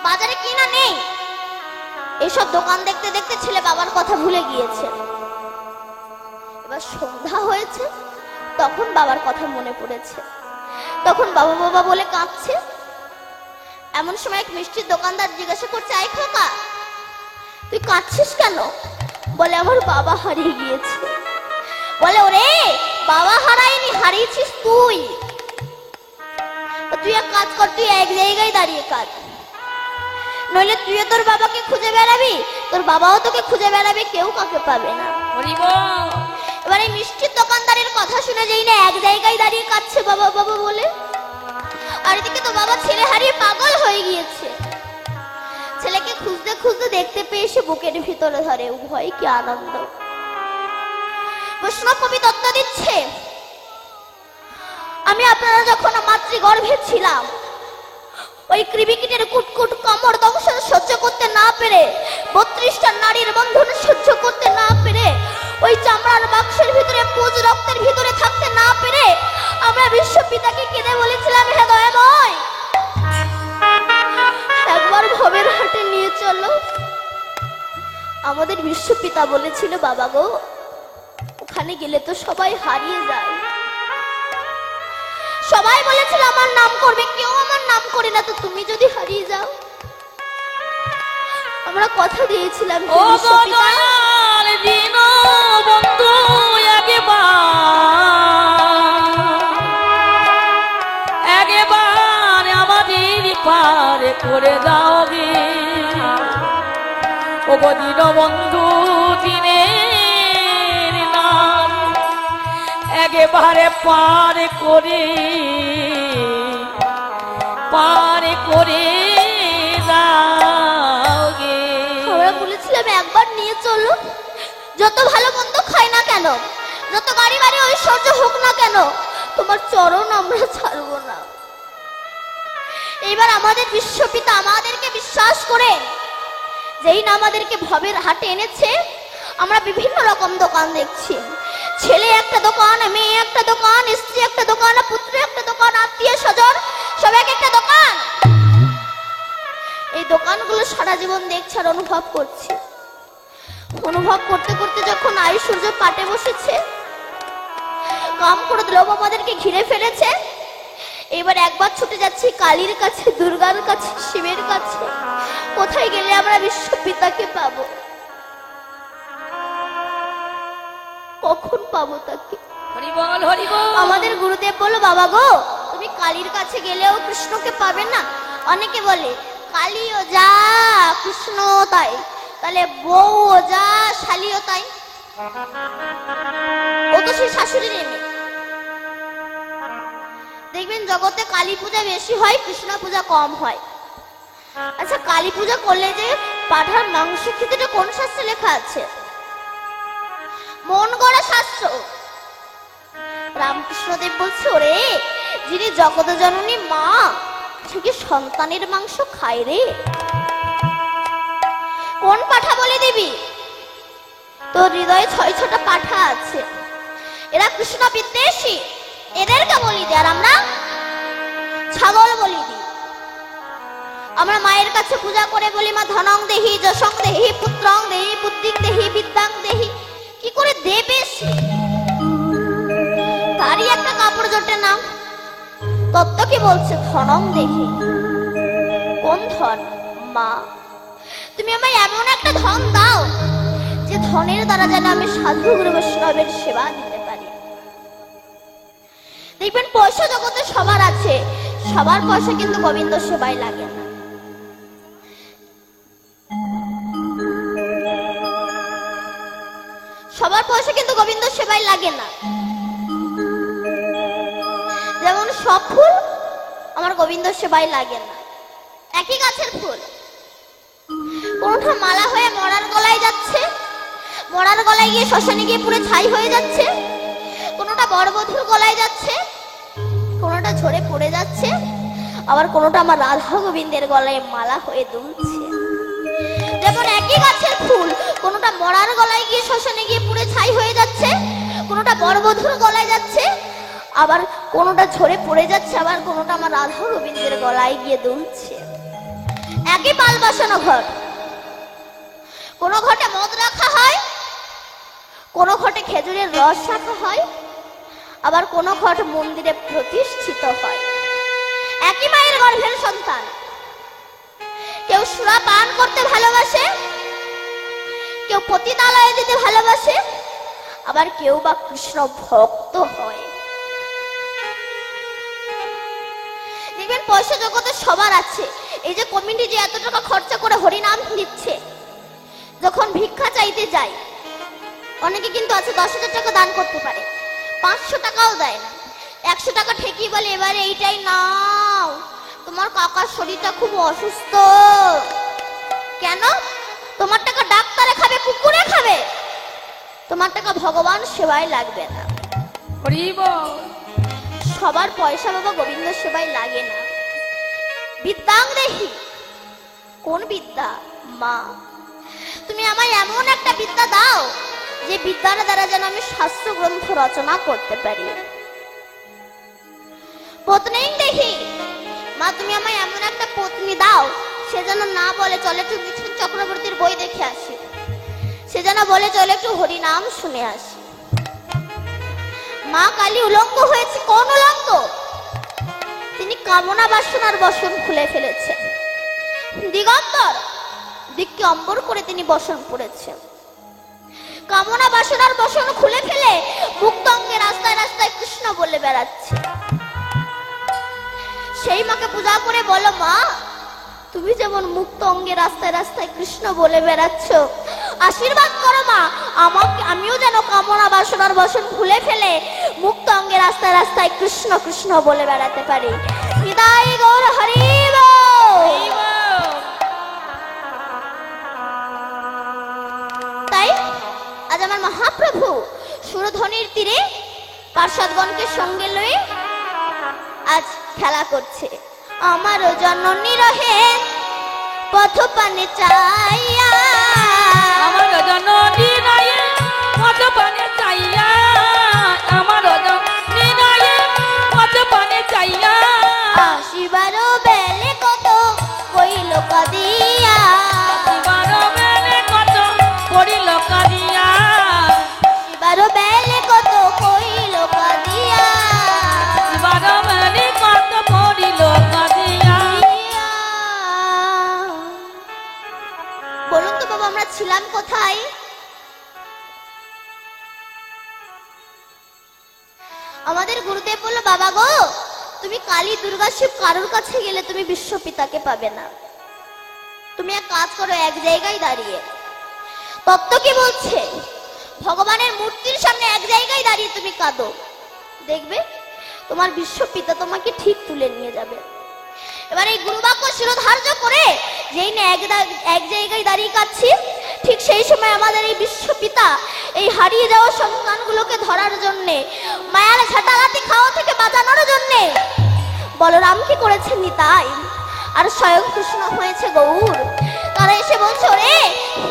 বাজারে কিনা নেই। এসব দোকান দেখতে দেখতে ছেলে বাবার কথা ভুলে গিয়েছে। এবার সন্ধ্যা হয়েছে, তখন বাবার কথা মনে পড়েছে, তখন বাবা বাবা বলে কাঁদছে। এমন সময় এক মিষ্টির দোকানদার জিজ্ঞাসা করছে আই খোকা তুই কাঁদছিস কেন? বলে আমার বাবা হারিয়ে গিয়েছে। বলে ওরে বাবা হারায়নি, হারিয়েছিস তুই। তুই এক কাজ কর, তুই এক জায়গায় দাঁড়িয়ে কাঁদ, নইলে তুইও তোর বাবাকে খুঁজে বেড়াবি, তোর বাবাও তোকে খুঁজে বেড়াবে, কেউ কাকে পাবে না। এবার এই মিষ্টির দোকানদারের কথা শুনে যেই না এক জায়গায় দাঁড়িয়ে কাঁদছে বাবা বাবা বলে, আর এদিকে তো বাবা ছেলে হারিয়ে পাগল হয়ে গিয়েছে। ছেলেকে খুঁজতে খুঁজতে দেখতে পেয়ে এসে বুকের ভিতরে ধরে। উভয় কি আনন্দ! বৈষ্ণব কবি তত্ত্ব দিচ্ছে, আমি আপনারা যখন মাতৃগর্ভে ছিলাম, ওই কৃমিকীটের কুটকুট কামড় দংশন সহ্য করতে না পেরে, 32টা নারীর বন্ধন সহ্য করতে না পেরে, ওই চামড়ার বাক্সের ভিতরে পুজ রক্তের ভিতরে থাকতে না পেরে আমরা বিশ্বপিতাকে কেঁদে বলেছিলাম, হে দয়াময় একবার ভবের হাটে নিয়ে চলো। আমাদের বিশ্বপিতা বলেছিল, বাবা গো ওখানে গেলে তো সবাই হারিয়ে যায়। সবাই বলেছিল আমার নাম করবে, কেউ আমার নাম করে না, তো তুমি যদি হারিয়ে যাও। আমরা কথা দিয়েছিলাম ও দয়াল দিন বন্ধু একবার আমাদের পার করে দাও গে। ও দিন বন্ধু দিনের নাম একেবারে পার করে দাও গে। আমরা বলেছিলাম একবার নিয়ে চলো, যত ভালো মন্দ খাই না কেন, যত গাড়ি বাড়ি ঐশ্বর্য হোক না কেন, তোমার চরণ আমরা ছাড়বো না। এইবার আমাদের বিশ্বপিতা আমাদেরকে বিশ্বাস করে যেই না আমাদেরকে ভবের হাটে এনেছে, আমরা বিভিন্ন রকম দোকান দেখছি। ছেলে একটা দোকান, মেয়ে একটা দোকান, স্ত্রী একটা দোকান, পুত্র একটা দোকান, আত্মীয় স্বজন সব এক একটা দোকান। এই দোকানগুলো সারা জীবন দেখছি আর অনুভব করছি। অনুভব করতে করতে যখন আয়ু সূর্য পাটে বসেছে, কাম করে দ্রব আমাদেরকে ঘিরে ফেলেছে, এবার একবার ছুটে যাচ্ছি কালীর কাছে, দুর্গার কাছে, শিবের কাছে। কোথায় গেলে আমরা বিশ্বপিতাকে পাবো? কখন পাবো তাকে? হরিবল হরিবল। আমাদের গুরুদেব বলল, বাবা গো তুমি কালীর কাছে গেলেও কৃষ্ণকে পাবে না। অনেকে বলে কালীও যা কৃষ্ণ তাই, তাহলে বউও যা শালীও তাই। ও তো সেই শাশুড়ির মেয়ে। দেখবেন জগতে কালী পূজা বেশি হয়, কৃষ্ণ পূজা কম হয়। আচ্ছা কালী পূজা করলে যে পাঠার মাংস খেতে কোন শাস্ত্রে লেখা আছে? মন গড়া শাস্ত্র। রামকৃষ্ণদেব বলছে, ওরে যিনি জগত জননী মা, সে কি সন্তানের মাংস খায় রে? কোন পাঠা বলে দিবি? তোর হৃদয়ে 6-6টা পাঠা আছে, এরা কৃষ্ণ বিদ্বেষী, এদেরকে বলি দিই। আর আমরা ছাগল বলি দিই। আমরা মায়ের কাছে পূজা করে বলি, মা ধনং দেহি, যশং দেহি, পুত্রং দেহি, বুদ্ধিং দেহি, বিদ্যাং দেহি। কি করে দেবে সে? তারই একটা কাপড় জোটে নাম। তত্ত্ব কি বলছে? ধনং দেহি। কোন ধন? মা। তুমি আমায় এমন একটা ধন দাও যে ধনের দ্বারা যেন আমি সাধু গুরু বৈষ্ণবের সেবা দিতে পারি। দেখবেন পয়সা জগতে সবার আছে, সবার পয়সা কিন্তু গোবিন্দ সেবায় লাগে না। সবার পয়সা কিন্তু গোবিন্দ সেবায় লাগে না। যেমন সব ফুল আমার গোবিন্দ সেবায় লাগে না। একই গাছের ফুল, কোনটা মালা হয়ে মরার গলায় যাচ্ছে, মরার গলায় গিয়ে শ্মশানে গিয়ে পুরো ছাই হয়ে যাচ্ছে, কোনটা বরবধূর গলায় যাচ্ছে, কোনটা ঝরে পড়ে যাচ্ছে, আবার কোনটা আমার রাধা গোবিন্দের গলায় মালা হয়ে দুলছে। যেমন একই গাছের ফুল, কোনটা মরার গলায় গিয়ে শ্মশানে গিয়ে পুড়ে ছাই হয়ে যাচ্ছে, কোনটা বরবধূর গলায় যাচ্ছে, আবার কোনটা ঝরে পড়ে যাচ্ছে, আবার কোনটা আমার রাধা গোবিন্দের গলায় গিয়ে দুলছে। একই পাল বসানো ঘট, কোন ঘটে মদ রাখা হয়, কোন ঘটে খেজুরের রস রাখা হয়, আবার কোন ঘট মন্দিরে প্রতিষ্ঠিত হয়। একই মায়ের গর্ভের সন্তান। কেউ সুরা পান করতে ভালোবাসে, কেউ পতিতালয়ে যেতে ভালোবাসে, আবার কেউ বা কৃষ্ণ ভক্ত হয়। দেখবেন পয়সা জগতে সবার আছে। এই যে কমিটি যে এত টাকা খরচা করে হরিনাম দিচ্ছে, যখন ভিক্ষা চাইতে যায় অনেকে কিন্তু আছে 10,000 টাকা দান করতে পারে, 500 টাকাও দেয় না, 100 টাকা ঠেকিয়ে বলে এবারে এইটাই নাও, তোমার কাকার শরীরটা খুব অসুস্থ। কেন? তোমার টাকা ডাক্তারে খাবে, কুকুরে খাবে, তোমার টাকা ভগবান সেবায় লাগবে না। হরি বল। সবার পয়সা বাবা গোবিন্দ সেবায় লাগে না। বিদ্যাং দেহি, কোন বিদ্যা? মা, তুমি আমায় এমন একটা বিদ্যা দাও যে বিদ্যার দ্বারা যেন আমি শাস্ত্র গ্রন্থ রচনা করতে পারি। পত্নীং দেহি, মা তুমি আমায় এমন একটা পত্নী দাও সে যেন না বলে চলে একটু মিঠুন চক্রবর্তীর বই দেখে আসি, সে যেন বলে চলে একটু হরিনাম শুনে আসি। মা কালী উলঙ্গ হয়েছে। কোন উলঙ্গ? তিনি কামনা বাসনার বসন খুলে ফেলেছেন। দিগম্বর, দিককে অম্বর করে তিনি বসন পড়েছেন। কামনা বাসনার বসন খুলে ফেলে মুক্ত অঙ্গে রাস্তায় রাস্তায় কৃষ্ণ বলে বেড়াচ্ছে। সেই মাকে পূজা করে বলো, মা তুমি যেমন মুক্ত অঙ্গে রাস্তায় রাস্তায় কৃষ্ণ বলে বেড়াচ্ছ, আশীর্বাদ করো মা আমাকে, আমিও যেন কামনা বাসনার বসন খুলে ফেলে মুক্ত অঙ্গে রাস্তায় রাস্তায় কৃষ্ণ কৃষ্ণ বলে বেড়াতে পারি। হৃদয় গৌর হরি বল। তাই আজ আমার মহাপ্রভু সুরধ্বনির তীরে পার্ষদগণকে সঙ্গে লয়ে আজ খেলা করছে। আমার জননী রহে পথ পানে চাইয়া, আমার জননী রহে পথ পানে চাইয়া, আমার জননী রহে পথ পানে চাইয়া, আসিবার বেলে কত কইল কাদিয়া, আসিবার বেলে কত করিল কাদিয়া, আসিবার বেলে কত কইল কাদিয়া, আসিবার বেলে কত করিল কাদিয়া। বলুন তো বাবা, আমরা ছিলাম কোথায়? আমাদের গুরুদেব বলল, বাবা গো তুমি কালী দুর্গা শিব কারোর কাছে গেলে তুমি বিশ্বপিতাকে পাবে না, তুমি এক কাজ করো, এক জায়গায় দাঁড়িয়ে। তত্ত্ব কি বলছে? ভগবানের মূর্তির সামনে এক জায়গায় দাঁড়িয়ে তুমি কাঁদো, দেখবে তোমার বিশ্বপিতা তোমাকে ঠিক তুলে নিয়ে যাবে। এবার এই গুরুবাক্য শিরোধার্য করে যেই না এক জায়গায় দাঁড়িয়ে কাঁদছি, ঠিক সেই সময় আমাদের এই বিশ্বপিতা এই হারিয়ে যাওয়া সন্তানগুলোকে ধরার জন্যে, মায়ার ঝাঁটালাতি খাওয়া থেকে বাঁচানোর জন্যে বলরাম কি করেছেন নিতাই, আর স্বয়ং কৃষ্ণ হয়েছে গৌর। তারা এসে বলছে, ওরে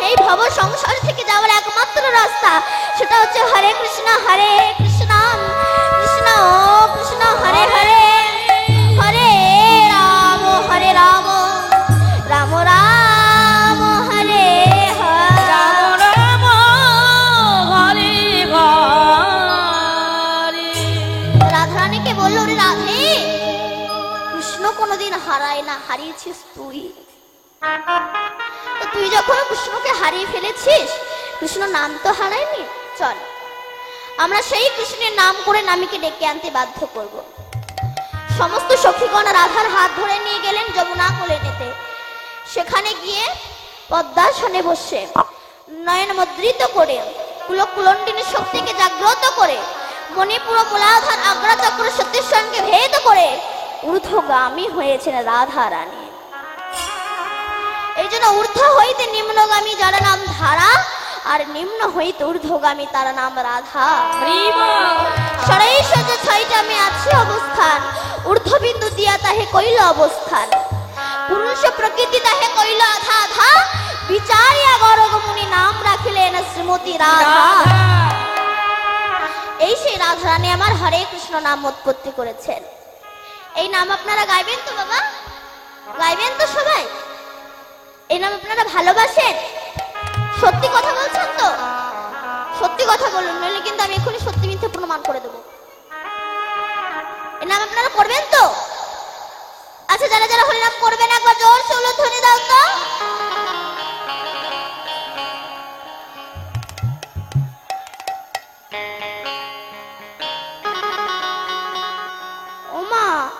এই ভব সংসার থেকে যাওয়ার একমাত্র রাস্তা সেটা হচ্ছে হরে কৃষ্ণ কৃষ্ণ কৃষ্ণ হরে হরে, হরে রাম রাম রাম হরে হরে। রাম রাম হরে হরে। রাধারানীকে বললো, ওরে রাধে কৃষ্ণ কোনোদিন হারায় না, হারিয়েছিস তুই। তো তুই যখন কৃষ্ণকে হারিয়ে ফেলেছিস, কৃষ্ণ নাম তো হারায়নি, চল আমরা সেই কৃষ্ণের নাম করে নামীকে ডেকে আনতে বাধ্য করব। সমস্ত সখীগণ রাধার হাত ধরে নিয়ে গেলেন যমুনা কোলে নিতে। সেখানে গিয়ে পদ্মাসনে বসে নয়ন মুদ্রিত করে কুলকুলণ্ডিনী শক্তিকে জাগ্রত করে মণিপুর মূলাধার আগ্রাচক্র সতীশ্বরকে ভেদ করে ঊর্ধ্বগামী হয়েছেন রাধা রানী। এই জন্য ঊর্ধ্ব হইতে নিম্নগামী যারা নাম ধারা, আর নিম্ন হইতে ঊর্ধ্বগামী তার নাম রাধা। সরাইশ্বর্য ছয়টা আমি আছি অবস্থান, ঊর্ধ্ববিন্দু দিয়া তাহে কইল অবস্থান, পুরুষ প্রকৃতি তাহে কইল আধা আধা, বিচারিয়া গরগ মুনি নাম রাখিলেন শ্রীমতী রাধা। এই সেই রাধা রানী আমার হরে কৃষ্ণ নাম উৎপত্তি করেছেন। এই নাম আপনারা গাইবেন তো বাবা? গাইবেন তো সবাই? এই নাম আপনারা ভালোবাসেন? সত্যি কথা বলছেন তো? সত্যি কথা বলুন, নইলে কিন্তু আমি এখনই সত্যি মিথ্যে প্রমাণ করে দেবো। এই নাম আপনারা করবেন তো? আচ্ছা, যারা যারা হরিনাম করবেন একবার জোর সোলো ধ্বনি দাও তো।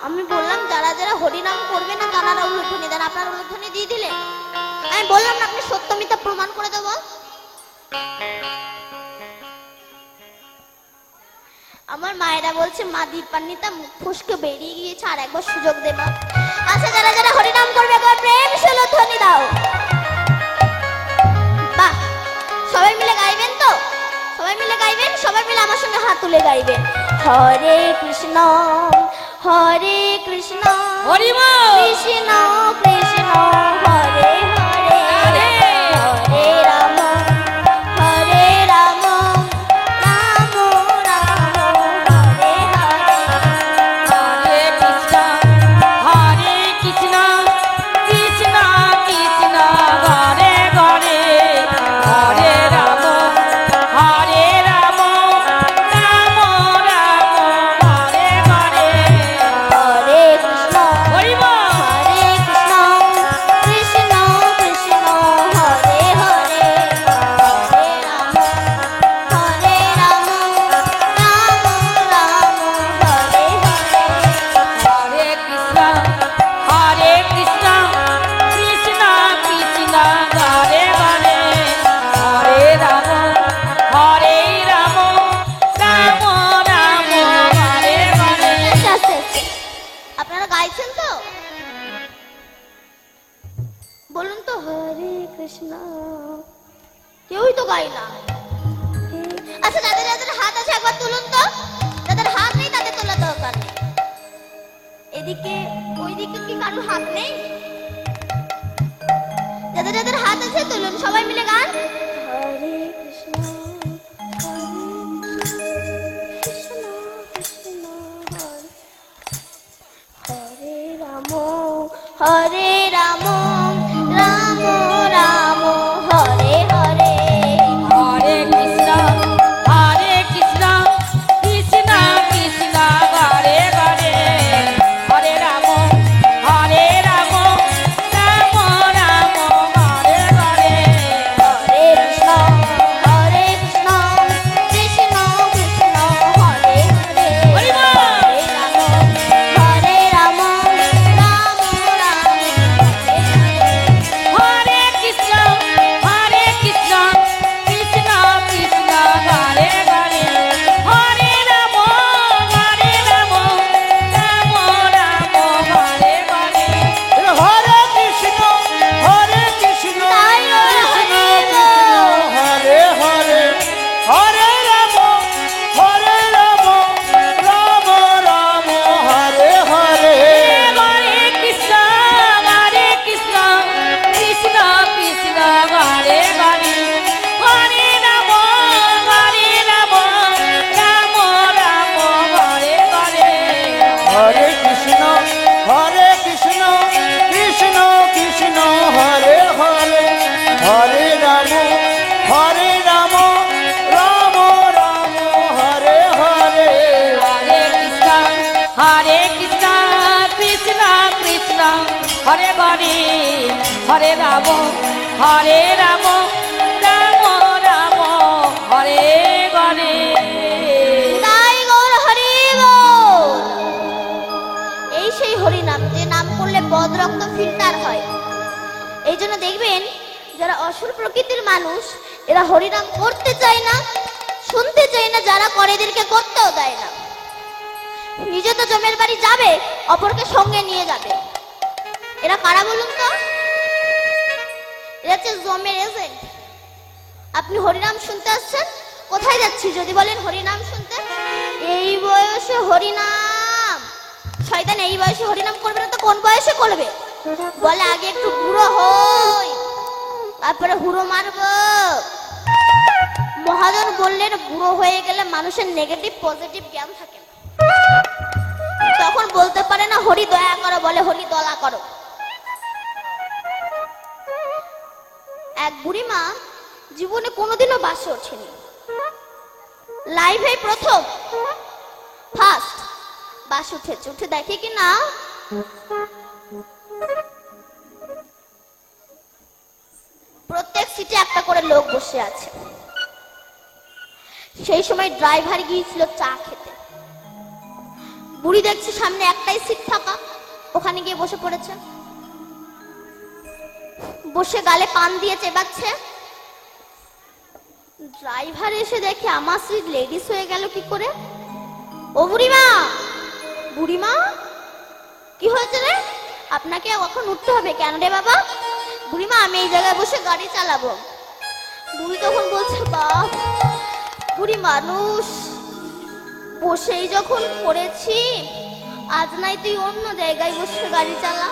আমি বললাম যারা যারা হরিনাম করবে না তারা উলুধ্বনি দেন, আপনারা উলুধ্বনি দিয়ে দিলেন। আমি বললাম না আপনি সত্য মিথ্যা প্রমাণ করে দেব। আমার মায়েরা বলছে মা দীপান্বিতা মুখ ফুসকে বেরিয়ে গিয়েছে, আর একবার সুযোগ দেবা। আচ্ছা যারা যারা হরিনাম করবে একবার প্রেম সে উলুধ্বনি দাও। বাহ, সবাই মিলে গাইবেন তো? সবাই মিলে গাইবেন, সবাই মিলে আমার সঙ্গে হাত তুলে গাইবেন। হরে কৃষ্ণ হরে কৃষ্ণ হরি বল। কৃষ্ণ কৃষ্ণ হরে হরে হরে রাম হরে রাম রাম রাম হরে হরে। হরে কৃষ্ণ হরে কৃষ্ণ কৃষ্ণ কৃষ্ণ হরে হরে হরে রাম হরে রাম রাম রাম হরে হরে। হরে কৃষ্ণ হরি বল। হরে কৃষ্ণ কৃষ্ণ কৃষ্ণ হরে হরে হরে রাম হরে রাম রাম রাম হরে হরে। হরে কৃষ্ণ হরে কৃষ্ণ কৃষ্ণ কৃষ্ণ হরে হরে হরে রাম হরে রাম রাম রাম হরে হরে। আস্তে আস্তে আস্তে। আপনারা গাইছেন তো? বলুন তো হরে কৃষ্ণ। কেউই তো গায় না। আচ্ছা যাদের যাদের হাত আছে একবার তুলুন তো। যাদের হাত নেই তাদের তোলা দরকার নেই। এদিকে ওইদিকে কি কারোর হাত নেই? যাদের যাদের হাত আছে তুলুন, সবাই মিলে গান। হরে কৃষ্ণ কৃষ্ণ কৃষ্ণ হরে রাম হরে রাম রাম রাম হরে হরে। হরে কৃষ্ণ হরে কৃষ্ণ কৃষ্ণ কৃষ্ণ হরে হরে হরে রাম হরে রাম রাম রাম হরে হরে। হরে কৃষ্ণ হরে কৃষ্ণ কৃষ্ণ কৃষ্ণ হরে হরে হরি বল। হরে রাম রাম রাম হরে হরে। হরে কৃষ্ণ হরে কৃষ্ণ কৃষ্ণ কৃষ্ণ হরে হরে হরে রাম রাম রাম হরে হরে। হরে কৃষ্ণ কৃষ্ণ তাই ওর কৃষ্ণ হরি কৃষ্ণ বল। হরে হরে হরে রাম রাম রাম হরে হরে। হরে কৃষ্ণ কৃষ্ণ কৃষ্ণ কৃষ্ণ হরে হরে হরে রাম রাম রাম হরে হরে। হরে কৃষ্ণ কৃষ্ণ কৃষ্ণ কৃষ্ণ হরে হরে হরে রাম রাম রাম হরে হরে। হরে কৃষ্ণ কৃষ্ণ কৃষ্ণ কৃষ্ণ হরে হরে হরে রাম রাম রাম হরে হরে। তাই গৌর হরি বল। এই সেই হরিনাম যে নাম করলে বদ রক্ত ফিল্টার হয়। এই জন্য দেখবেন যারা অসুর প্রকৃতির মানুষ এরা হরিনাম করতে চায় না, শুনতে চায় না, যারা করে এদেরকে করতেও দেয় না। নিজে তো জমের বাড়ি যাবে, অপরকে সঙ্গে নিয়ে যাবে। এরা কারা বলুন তো? এরা হচ্ছে জমের এজেন্ট। আপনি হরিনাম শুনতে আসছেন, কোথায় যাচ্ছি যদি বলেন হরিনাম শুনতে, এই বয়সে হরিনাম। শয়তান এই বয়সে হরিনাম করবে না তো কোন বয়সে করবে? বলে আগে একটু বুড়ো হই, তারপরে হুড়ো মারবো। মহাজন বললেন বুড়ো হয়ে গেলে মানুষের নেগেটিভ পজিটিভ জ্ঞান থাকে না, তখন বলতে পারে না হরি দয়া করো, বলে হরি দলা করো। এক বুড়িমা জীবনে কোনোদিনও বাসে ওঠেনি, লাইফে প্রথম ফার্স্ট বাস উঠেছে। উঠে দেখে কি না প্রত্যেক সিটে একটা করে লোক বসে আছে। সেই সময় ড্রাইভার গিয়েছিল চা খেতে। বুড়ি দেখছে সামনে একটাই সিট ফাঁকা, ওখানে গিয়ে বসে পড়েছে। বসে গালে পান দিয়ে চেবাচ্ছে। ড্রাইভার এসে দেখে আমার সিট লেডিস হয়ে গেল কি করে। ও বুড়িমা, বুড়িমা কি হয়েছে রে? আপনাকে এখন উঠতে হবে কেন রে বাবা? বুড়িমা আমি এই জায়গায় বসে গাড়ি চালাবো। বুড়ি তখন বলছে বাপ, বুড়ি মানুষ, বসেই যখন পড়েছি, আজ নাই তুই অন্য জায়গায় বসে গাড়ি চালা।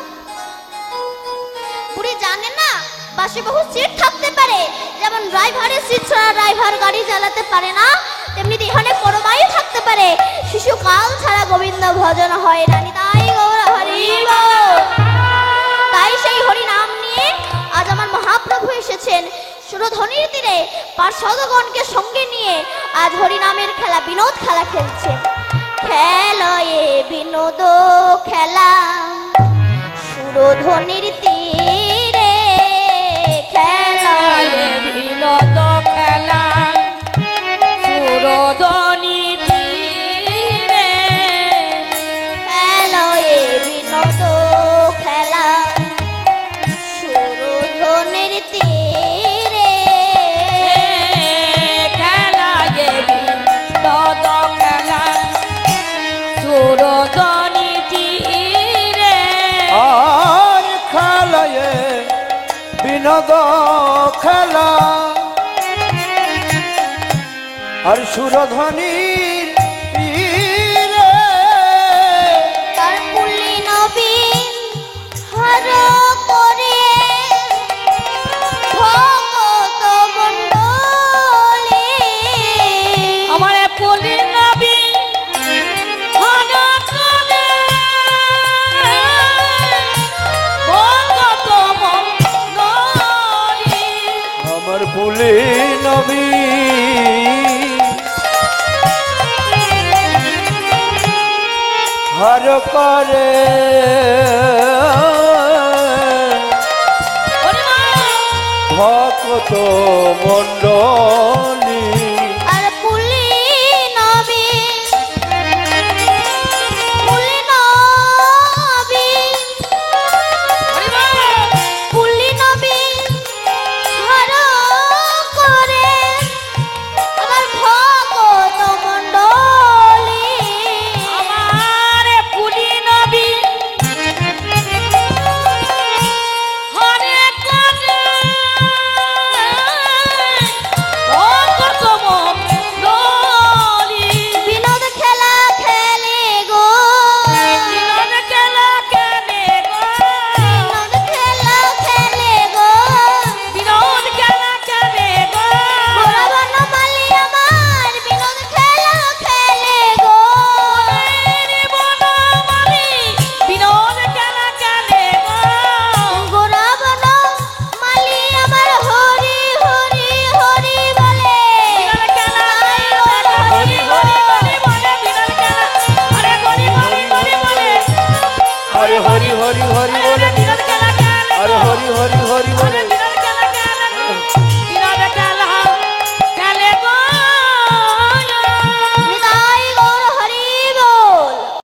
বুড়ি জানে না বাসে বহু সিট থাকতে পারে, যেমন ড্রাইভারের সিট ছাড়া ড্রাইভার গাড়ি চালাতে পারে না, তেমনি এখানে পরমায়ু থাকতে পারে, শিশুকাল ছাড়া গোবিন্দ ভজন হয় না। তাই গৌর হরি বল। তাই সেই হরি নাম নিয়ে আজ আমার মহাপ্রভু এসেছেন সুরধ্বনির তীরে, পার্শ্বদগণকে সঙ্গে নিয়ে আজ হরি নামের খেলা, বিনোদ খেলা খেলছেন। খেলয়ে বিনোদ খেলা সুরধ্বনির তীরে, খেলয়ে বিনোদ খেলা সুরধ্বনি তীরে, খেলয়ে বিনোদ খেলা সুরধ্বনির তীরে, খেলা যে বিনোদ খেলা সুরধ্বনি তীরে, আর খেলায় বিনোদ খেলা আর সুরধ্বনির তীরে, তার পুলি নবীন হর করে ভগত মণ্ডলী। আমার পুলি নবী ভগত মণ্ডলী, আমার পুলি নবী হর করে ভক্ত মণ্ডল